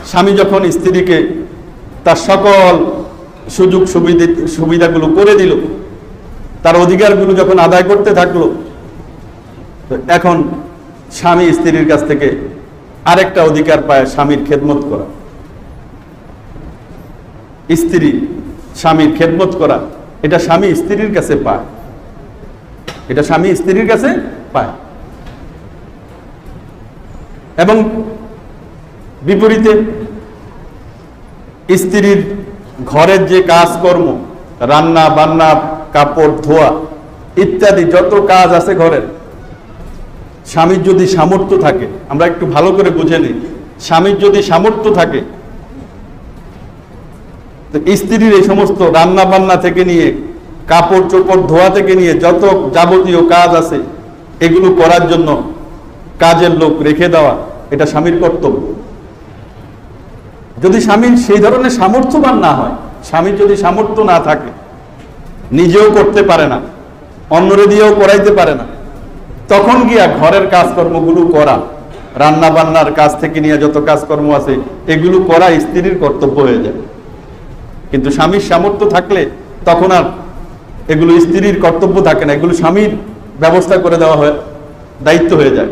স্বামী যখন স্ত্রীকে তার সকল সুযোগ সুবিধাগুলো করে দিল, তার অধিকারগুলো যখন আদায় করতে থাকলো, তো এখন স্বামী স্ত্রীর কাছ থেকে আরেকটা অধিকার পায়, স্বামীর খেদমত করা। স্ত্রী স্বামীর খেদমত করা, এটা স্বামী স্ত্রীর কাছে পায়, এটা স্বামী স্ত্রীর কাছে পায়। এবং বিপরীতে স্ত্রীর ঘরের যে কাজকর্ম, রান্না বান্না, কাপড় ধোয়া ইত্যাদি যত কাজ আছে ঘরের, স্বামীর যদি সামর্থ্য থাকে, আমরা একটু ভালো করে বুঝে নিই, স্বামীর যদি সামর্থ্য থাকে তো স্ত্রীর এই সমস্ত রান্না বান্না থেকে নিয়ে কাপড় চোপড় ধোয়া থেকে নিয়ে যত যাবতীয় কাজ আছে এগুলো করার জন্য কাজের লোক রেখে দেওয়া, এটা স্বামীর কর্তব্য। যদি স্বামীর সেই ধরনের সামর্থ্যবান না হয়, স্বামীর যদি সামর্থ্য না থাকে, নিজেও করতে পারে না, অন্যরে দিয়েও করাইতে পারে না, তখন গিয়া ঘরের কাজকর্মগুলো করা, রান্না বান্নার কাজ থেকে নিয়ে যত কাজকর্ম আছে এগুলো করা স্ত্রীর কর্তব্য হয়ে যায়। কিন্তু স্বামীর সামর্থ্য থাকলে তখন আর এগুলো স্ত্রীর কর্তব্য থাকে না, এগুলো স্বামীর ব্যবস্থা করে দেওয়া হয়, দায়িত্ব হয়ে যায়।